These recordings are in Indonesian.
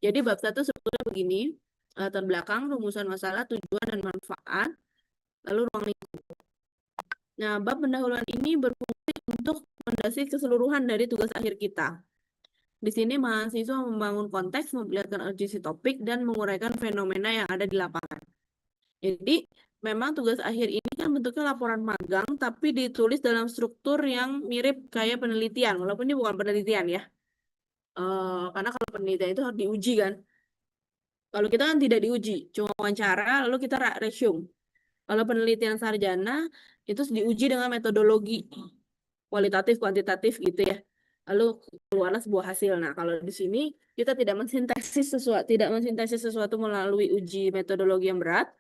Jadi bab 1 sebetulnya begini, latar belakang, rumusan masalah, tujuan dan manfaat, lalu ruang lingkup. Nah, bab pendahuluan ini berfungsi untuk mendasari keseluruhan dari tugas akhir kita. Di sini mahasiswa membangun konteks, memperlihatkan urgensi topik, dan menguraikan fenomena yang ada di lapangan. Jadi, memang tugas akhir ini kan bentuknya laporan magang, tapi ditulis dalam struktur yang mirip kayak penelitian, walaupun ini bukan penelitian ya. Karena kalau penelitian itu harus diuji kan. Kalau kita kan tidak diuji, cuma wawancara, lalu kita resume. Kalau penelitian sarjana, itu diuji dengan metodologi kualitatif, kuantitatif gitu ya. Lalu keluarlah sebuah hasil. Nah, kalau di sini kita tidak mensintesis sesuatu melalui uji metodologi yang berat,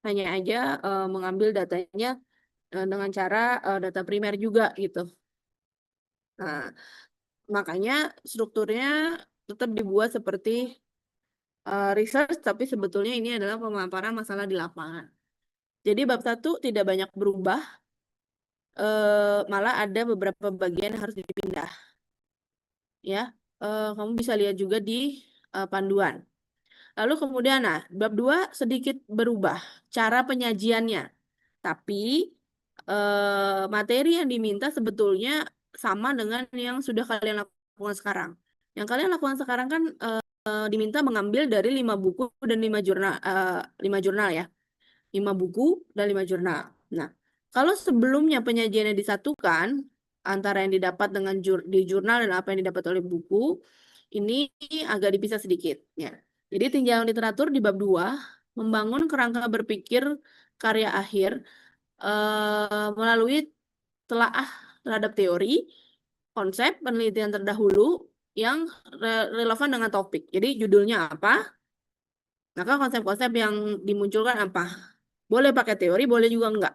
hanya aja mengambil datanya dengan cara data primer juga gitu. Nah, makanya strukturnya tetap dibuat seperti research, tapi sebetulnya ini adalah pemaparan masalah di lapangan. Jadi bab 1 tidak banyak berubah, malah ada beberapa bagian yang harus dipindah. Ya, kamu bisa lihat juga di panduan. Lalu kemudian, nah, bab 2 sedikit berubah cara penyajiannya. Tapi materi yang diminta sebetulnya sama dengan yang sudah kalian lakukan sekarang. Yang kalian lakukan sekarang kan diminta mengambil dari 5 buku dan 5 jurnal, 5 jurnal ya. 5 buku dan 5 jurnal. Nah, kalau sebelumnya penyajiannya disatukan antara yang didapat dengan di jurnal dan apa yang didapat oleh buku, ini agak dipisah sedikit ya. Jadi tinjauan literatur di bab 2 membangun kerangka berpikir karya akhir melalui telaah terhadap teori, konsep, penelitian terdahulu yang relevan dengan topik. Jadi judulnya apa? Maka konsep-konsep yang dimunculkan apa? Boleh pakai teori, boleh juga enggak.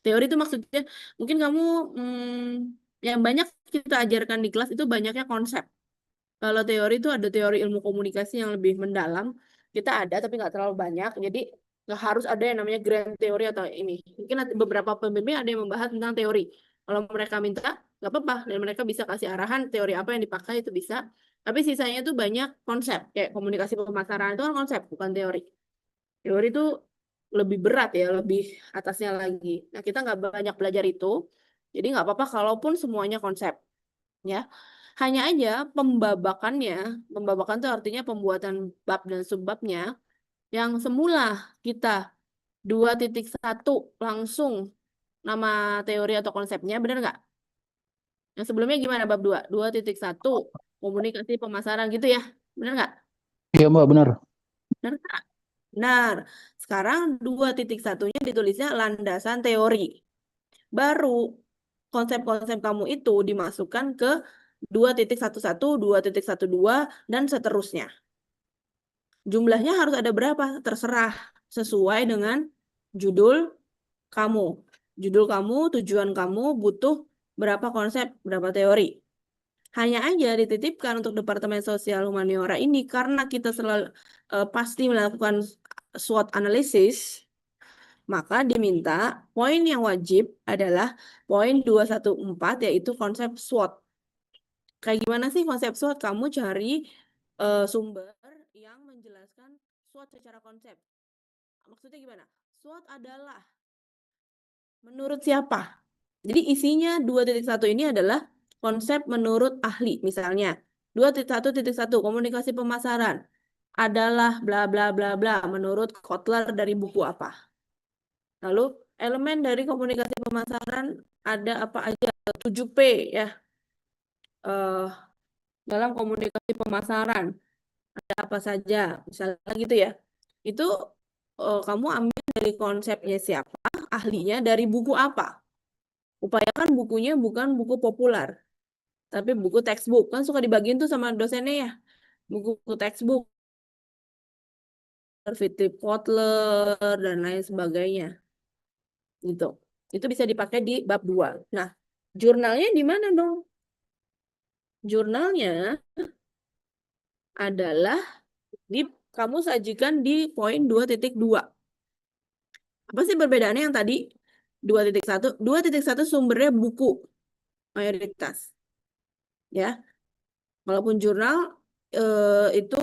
Teori itu maksudnya mungkin kamu yang banyak kita ajarkan di kelas itu banyaknya konsep. Kalau teori itu ada teori ilmu komunikasi yang lebih mendalam. Kita ada tapi nggak terlalu banyak. Jadi nggak harus ada yang namanya grand teori atau ini. Mungkin beberapa pembimbing ada yang membahas tentang teori. Kalau mereka minta, nggak apa-apa. Dan mereka bisa kasih arahan teori apa yang dipakai itu bisa. Tapi sisanya itu banyak konsep. Kayak komunikasi pemasaran itu kan konsep, bukan teori. Teori itu lebih berat ya, lebih atasnya lagi. Nah, kita nggak banyak belajar itu. Jadi nggak apa-apa kalaupun semuanya konsep. Ya, hanya aja pembabakan itu artinya pembuatan bab dan subbabnya yang semula kita 2.1 langsung nama teori atau konsepnya, benar nggak? Yang sebelumnya gimana bab 2? 2.1 komunikasi pemasaran gitu ya, benar nggak? Iya Mbak, benar. Benar nggak? Benar. Sekarang 2.1-nya ditulisnya landasan teori. Baru konsep-konsep kamu itu dimasukkan ke 2.11, 2.12, dan seterusnya. Jumlahnya harus ada berapa? Terserah, sesuai dengan judul kamu. Judul kamu, tujuan kamu butuh berapa konsep, berapa teori. Hanya aja dititipkan untuk Departemen Sosial Humaniora ini karena kita selalu pasti melakukan SWOT analysis, maka diminta poin yang wajib adalah poin 214 yaitu konsep SWOT. Kayak gimana sih konsep SWOT? Kamu cari sumber yang menjelaskan SWOT secara konsep. Maksudnya gimana? SWOT adalah menurut siapa? Jadi isinya 2.1 ini adalah konsep menurut ahli. Misalnya 2.1.1 komunikasi pemasaran adalah bla bla bla bla menurut Kotler dari buku apa. Lalu elemen dari komunikasi pemasaran ada apa aja? 7P ya. Dalam komunikasi pemasaran ada apa saja, misalnya gitu ya. Itu kamu ambil dari konsepnya siapa, ahlinya dari buku apa. Upayakan bukunya bukan buku populer, tapi buku textbook. Kan suka dibagiin tuh sama dosennya ya. Buku textbook, Philip Kotler, dan lain sebagainya. Gitu. Itu bisa dipakai di bab 2. Nah, jurnalnya di mana dong? Jurnalnya adalah kamu sajikan di poin 2.2. Apa sih perbedaannya yang tadi 2.1? 2.1 sumbernya buku mayoritas. Ya. Walaupun jurnal itu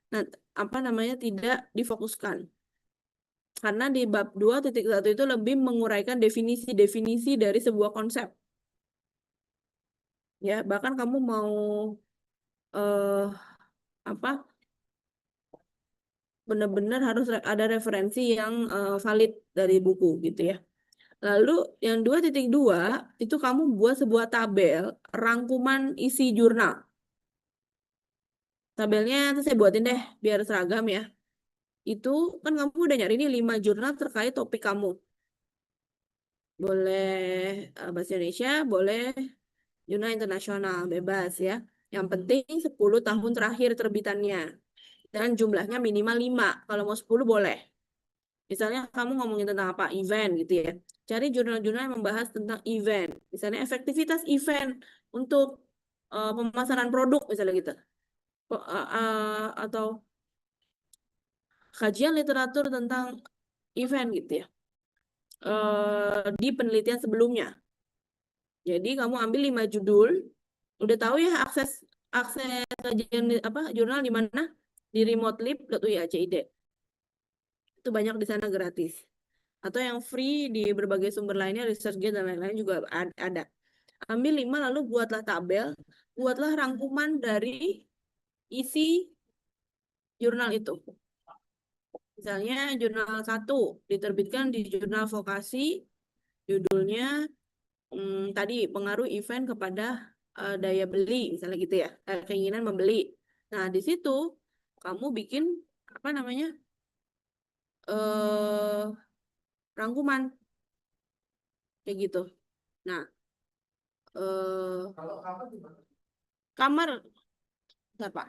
Nah, apa namanya tidak difokuskan. Karena di bab 2.1 itu lebih menguraikan definisi-definisi dari sebuah konsep. Ya, bahkan kamu mau eh apa benar-benar harus ada referensi yang valid dari buku gitu ya. Lalu yang 2.2 itu kamu buat sebuah tabel rangkuman isi jurnal. Tabelnya nanti saya buatin deh biar seragam ya. Itu kan kamu udah nyari nih 5 jurnal terkait topik kamu. Boleh bahasa Indonesia, boleh jurnal internasional, bebas ya. Yang penting 10 tahun terakhir terbitannya. Dan jumlahnya minimal 5. Kalau mau 10 boleh. Misalnya kamu ngomongin tentang apa? Event gitu ya. Cari jurnal-jurnal yang membahas tentang event. Misalnya efektivitas event untuk pemasaran produk misalnya gitu. Atau kajian literatur tentang event gitu ya. Di penelitian sebelumnya. Jadi kamu ambil 5 judul, udah tahu ya akses akses kajian apa jurnal di mana? Di remotelib.uiacid. Itu banyak di sana gratis. Atau yang free di berbagai sumber lainnya, ResearchGate dan lain-lain juga ada. Ambil 5 lalu buatlah tabel, buatlah rangkuman dari isi jurnal itu. Misalnya jurnal 1 diterbitkan di jurnal vokasi, judulnya tadi pengaruh event kepada daya beli, misalnya gitu ya, keinginan membeli. Nah, di situ kamu bikin apa namanya eh rangkuman kayak gitu. Nah, kamar apa?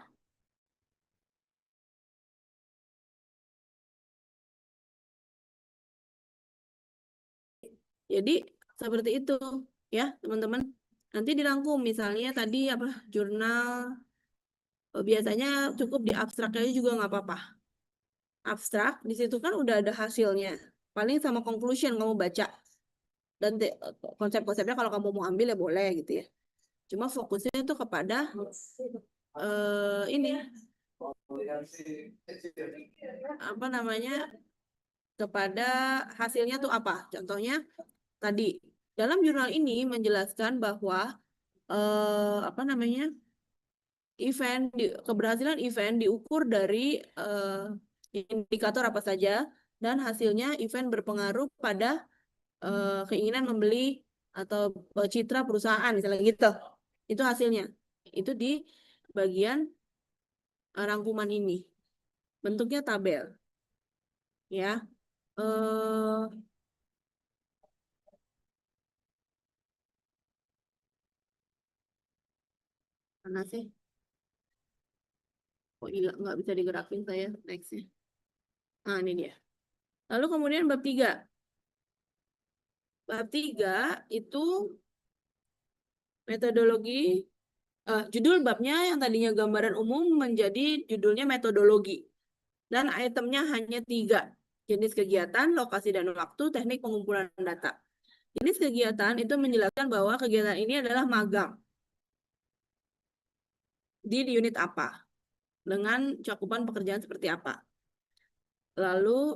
Jadi seperti itu ya, teman-teman. Nanti dirangkum misalnya tadi apa jurnal biasanya cukup di abstrak aja juga nggak apa-apa. Abstrak di situ kan udah ada hasilnya. Paling sama conclusion kamu baca dan konsep-konsepnya kalau kamu mau ambil ya boleh gitu ya. Cuma fokusnya itu kepada ini apa namanya kepada hasilnya tuh apa. Contohnya tadi dalam jurnal ini menjelaskan bahwa apa namanya keberhasilan event diukur dari indikator apa saja dan hasilnya event berpengaruh pada keinginan membeli atau citra perusahaan misalnya gitu. Itu hasilnya. Itu di bagian rangkuman ini. Bentuknya tabel, ya. Eh Mana sih? Kok hilang nggak bisa digerakin saya nextnya. Nah, ini dia. Lalu kemudian bab 3. Bab 3 itu metodologi judul babnya yang tadinya gambaran umum menjadi judulnya metodologi. Dan itemnya hanya 3. Jenis kegiatan, lokasi dan waktu, teknik pengumpulan data. Jenis kegiatan itu menjelaskan bahwa kegiatan ini adalah magang. Di unit apa? Dengan cakupan pekerjaan seperti apa? Lalu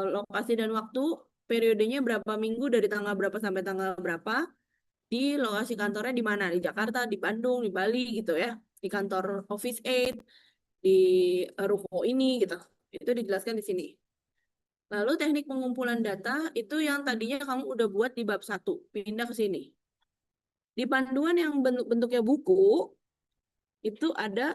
lokasi dan waktu, periodenya berapa minggu dari tanggal berapa sampai tanggal berapa? Di lokasi kantornya di mana? Di Jakarta, di Bandung, di Bali gitu ya. Di kantor Office Aid, di ruko ini gitu. Itu dijelaskan di sini. Lalu teknik pengumpulan data itu yang tadinya kamu udah buat di bab 1, pindah ke sini. Di panduan yang bentuknya buku, itu ada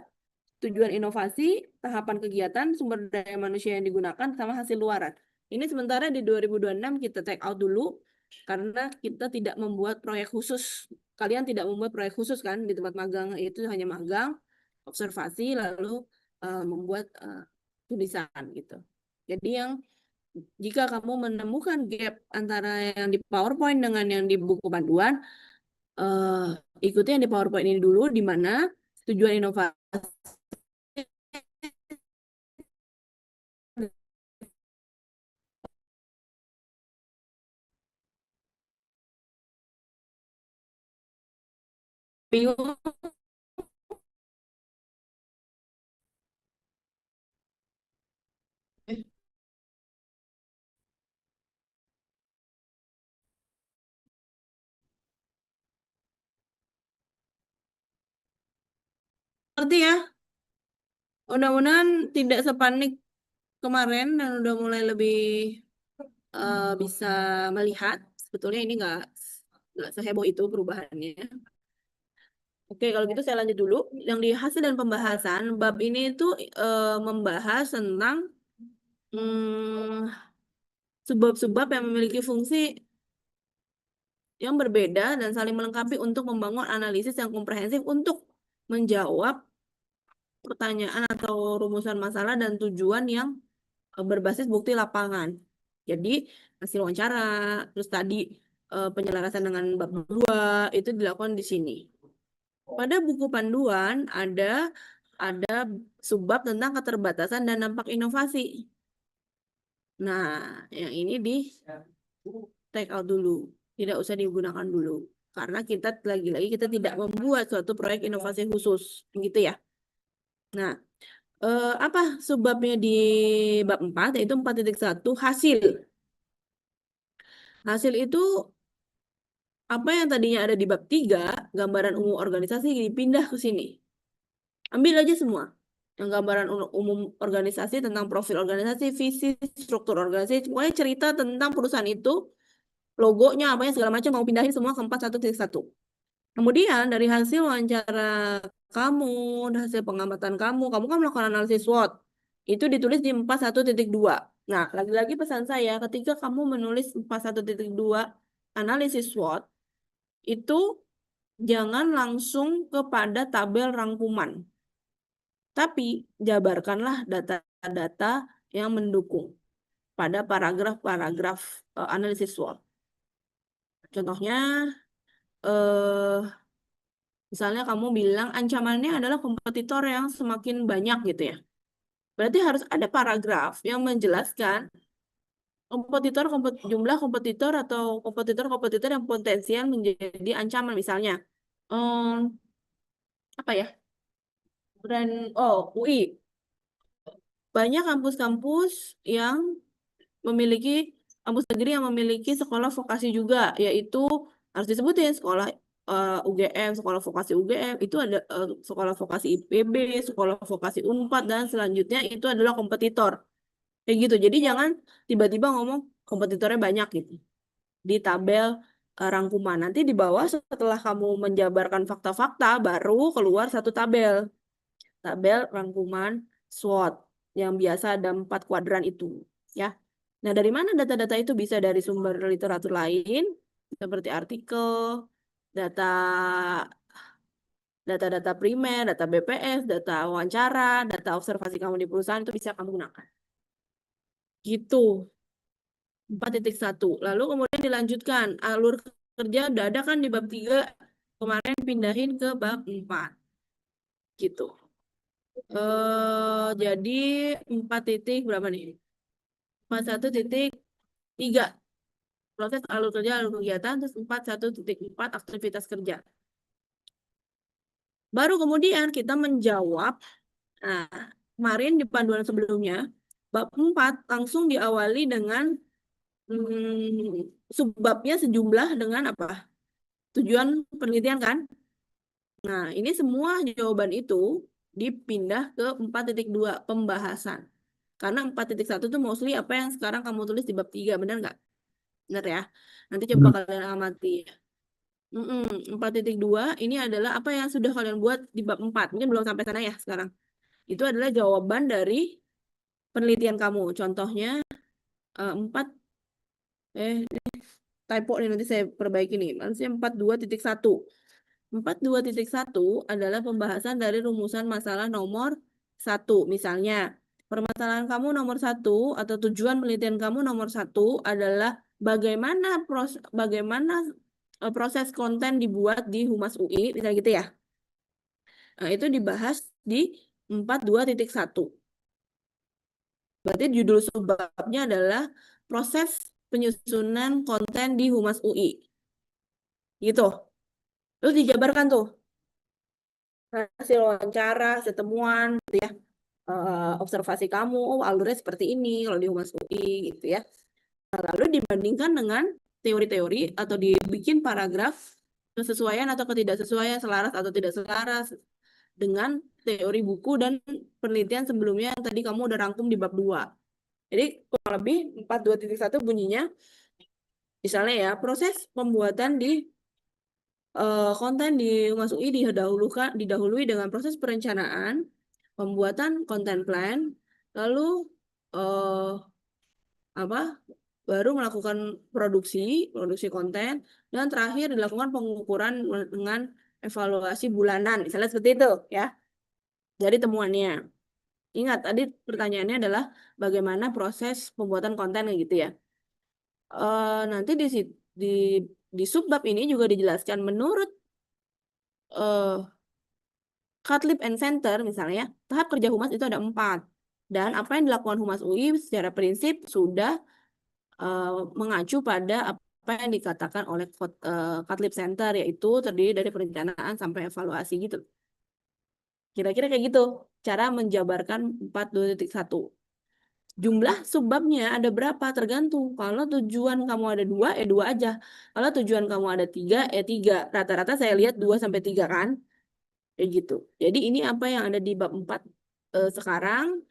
tujuan inovasi, tahapan kegiatan, sumber daya manusia yang digunakan, sama hasil luaran. Ini sementara di 2026 kita take out dulu, karena kita tidak membuat proyek khusus. Kalian tidak membuat proyek khusus kan di tempat magang, itu hanya magang, observasi, lalu membuat tulisan gitu. Jadi yang jika kamu menemukan gap antara yang di PowerPoint dengan yang di buku panduan, ikuti yang di PowerPoint ini dulu, di mana tujuan inovasi bingung Ngerti ya? Mudah-mudahan tidak sepanik kemarin dan udah mulai lebih bisa melihat. Sebetulnya ini nggak seheboh itu perubahannya. Oke, kalau gitu saya lanjut dulu. Yang di hasil dan pembahasan, bab ini itu membahas tentang sebab-sebab yang memiliki fungsi yang berbeda dan saling melengkapi untuk membangun analisis yang komprehensif untuk menjawab pertanyaan atau rumusan masalah dan tujuan yang berbasis bukti lapangan. Jadi hasil wawancara, terus tadi penyelarasan dengan bab 2 itu dilakukan di sini. Pada buku panduan ada subbab tentang keterbatasan dan dampak inovasi. Nah, yang ini di take out dulu, tidak usah digunakan dulu. Karena kita lagi-lagi kita tidak membuat suatu proyek inovasi khusus, gitu ya. Nah, apa subbabnya di bab 4 yaitu 4.1 hasil. Hasil itu apa yang tadinya ada di bab 3, gambaran umum organisasi dipindah ke sini. Ambil aja semua. Yang gambaran umum organisasi tentang profil organisasi, visi, struktur organisasi, semuanya cerita tentang perusahaan itu, logonya, apanya segala macam mau pindahin semua ke 41.1. Kemudian dari hasil wawancara kamu, hasil pengamatan kamu kan melakukan analisis SWOT. Itu ditulis di 41.2. Nah, lagi-lagi pesan saya, ketika kamu menulis 41.2 analisis SWOT, itu jangan langsung kepada tabel rangkuman. Tapi jabarkanlah data-data yang mendukung pada paragraf-paragraf analisis SWOT. Contohnya, misalnya kamu bilang ancamannya adalah kompetitor yang semakin banyak gitu ya. Berarti harus ada paragraf yang menjelaskan jumlah kompetitor atau kompetitor yang potensial menjadi ancaman. Misalnya, apa ya? UI. Banyak kampus-kampus yang memiliki kampus negeri yang memiliki sekolah vokasi juga, yaitu harus disebutin sekolah UGM, sekolah vokasi UGM, itu ada sekolah vokasi IPB, sekolah vokasi Unpad, dan selanjutnya itu adalah kompetitor. Kayak gitu. Jadi jangan tiba-tiba ngomong kompetitornya banyak gitu di tabel rangkuman. Nanti di bawah setelah kamu menjabarkan fakta-fakta, baru keluar satu tabel rangkuman SWOT yang biasa ada 4 kuadran itu, ya. Nah, dari mana data-data itu? Bisa dari sumber literatur lain, seperti artikel, data data primer, data BPS, data wawancara, data observasi kamu di perusahaan, itu bisa kamu gunakan. Gitu. 4.1. Lalu kemudian dilanjutkan. Alur kerja udah ada kan di bab 3, kemarin pindahin ke bab 4. Gitu. Jadi 4 titik berapa nih? 41.3. Proses alur kerja, alur kegiatan, terus 41.4 aktivitas kerja. Baru kemudian kita menjawab, nah, kemarin di panduan sebelumnya, bab 4 langsung diawali dengan subbabnya sejumlah dengan apa? Tujuan penelitian kan? Nah, ini semua jawaban itu dipindah ke 4.2 pembahasan. Karena 4.1 itu mostly apa yang sekarang kamu tulis di bab 3, benar nggak? Benar ya? Nanti coba kalian amati. 4.2 ini adalah apa yang sudah kalian buat di bab 4. Mungkin belum sampai sana ya sekarang. Itu adalah jawaban dari penelitian kamu. Contohnya 4 typo nih, nanti saya perbaiki nih. Nanti 42.1. 42.1 adalah pembahasan dari rumusan masalah nomor 1. Misalnya, permasalahan kamu nomor 1 atau tujuan penelitian kamu nomor 1 adalah bagaimana proses konten dibuat di Humas UI, misalnya gitu ya. Nah, itu dibahas di 42.1. Berarti judul subbabnya adalah proses penyusunan konten di Humas UI. Gitu. Terus dijabarkan tuh hasil wawancara, hasil temuan, gitu ya. Observasi kamu, alurnya seperti ini kalau di Humas UI gitu ya. Lalu dibandingkan dengan teori-teori atau dibikin paragraf kesesuaian atau ketidaksesuaian, selaras atau tidak selaras dengan teori buku dan penelitian sebelumnya yang tadi kamu udah rangkum di bab 2. Jadi kurang lebih 42.1 bunyinya, misalnya ya, proses pembuatan di konten di Humas UI didahului dengan proses perencanaan, pembuatan konten plan, lalu eh, apa? Baru melakukan produksi konten, dan terakhir dilakukan pengukuran dengan evaluasi bulanan, misalnya seperti itu ya. Jadi temuannya. Ingat, tadi pertanyaannya adalah bagaimana proses pembuatan konten gitu ya. Nanti di di subbab ini juga dijelaskan menurut Katlib and Center misalnya, tahap kerja humas itu ada 4. Dan apa yang dilakukan Humas UI secara prinsip sudah mengacu pada apa yang dikatakan oleh Katlib Center, yaitu terdiri dari perencanaan sampai evaluasi gitu. Kira-kira kayak gitu, cara menjabarkan 42.1. Jumlah subbabnya ada berapa? Tergantung. Kalau tujuan kamu ada 2, 2 aja. Kalau tujuan kamu ada 3, 3. Rata-rata saya lihat 2-3 kan? Kayak gitu. Jadi ini apa yang ada di bab 4 sekarang,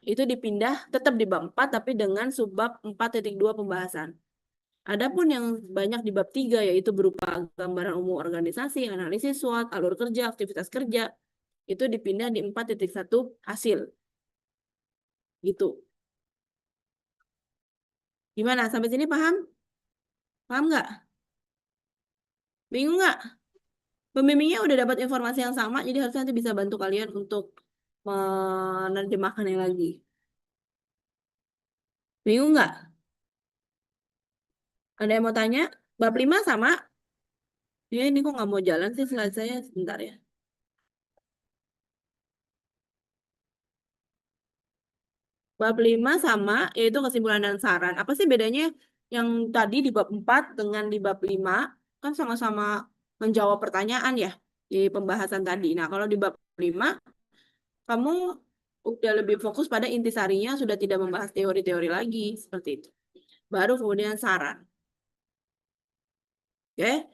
itu dipindah tetap di bab 4 tapi dengan subbab 4.2 pembahasan. Adapun yang banyak di bab 3 yaitu berupa gambaran umum organisasi, analisis SWOT, alur kerja, aktivitas kerja, itu dipindah di 4.1 hasil. Gitu. Gimana? Sampai sini paham? Paham nggak? Bingung nggak? Pembimbingnya udah dapat informasi yang sama, jadi harusnya nanti bisa bantu kalian untuk menerjemahkannya lagi. Bingung nggak? Ada yang mau tanya? Bab 5 sama? Ya ini kok nggak mau jalan sih slide saya? Sebentar ya. Bab 5 sama, yaitu kesimpulan dan saran. Apa sih bedanya yang tadi di bab 4 dengan di bab 5? Kan sama-sama menjawab pertanyaan ya di pembahasan tadi. Nah, kalau di bab 5, kamu udah lebih fokus pada intisarinya, sudah tidak membahas teori-teori lagi. Seperti itu. Baru kemudian saran. Oke?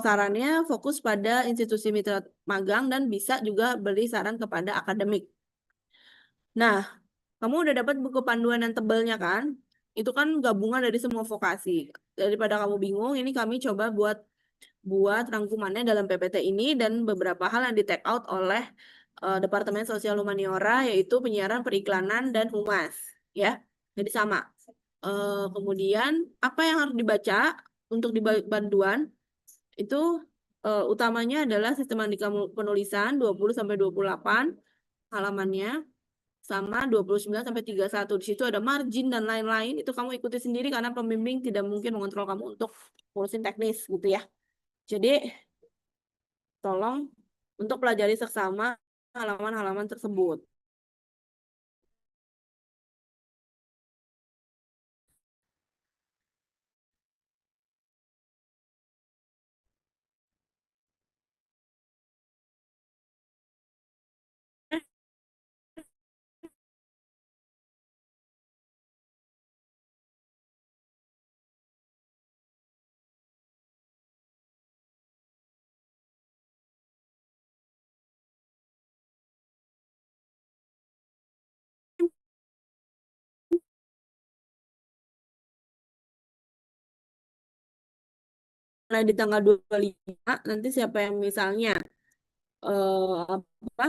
Sarannya fokus pada institusi mitra magang dan bisa juga beri saran kepada akademik. Nah, kamu udah dapat buku panduan yang tebelnya kan? Itu kan gabungan dari semua vokasi. Daripada kamu bingung, ini kami coba buat rangkumannya dalam PPT ini dan beberapa hal yang di take out oleh Departemen Sosial Humaniora, yaitu penyiaran, periklanan, dan humas. Ya, jadi sama. Kemudian apa yang harus dibaca untuk di bantuan itu utamanya adalah sistematika penulisan 20-28 halamannya, sama 29-31. Di situ ada margin dan lain-lain. Itu kamu ikuti sendiri karena pembimbing tidak mungkin mengontrol kamu untuk ngurusin teknis gitu ya. Jadi tolong untuk pelajari seksama halaman-halaman tersebut. Nah, di tanggal 25 nanti siapa yang misalnya apa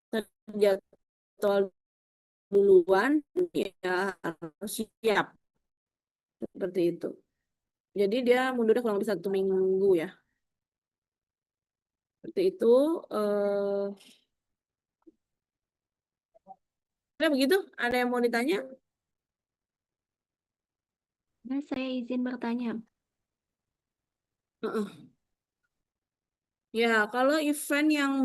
terjadwal duluan ya harus siap seperti itu. Jadi dia mundurnya kurang lebih 1 minggu ya. Seperti itu. Ya begitu. Ada yang mau ditanya? Nah, saya izin bertanya. Ya, kalau event yang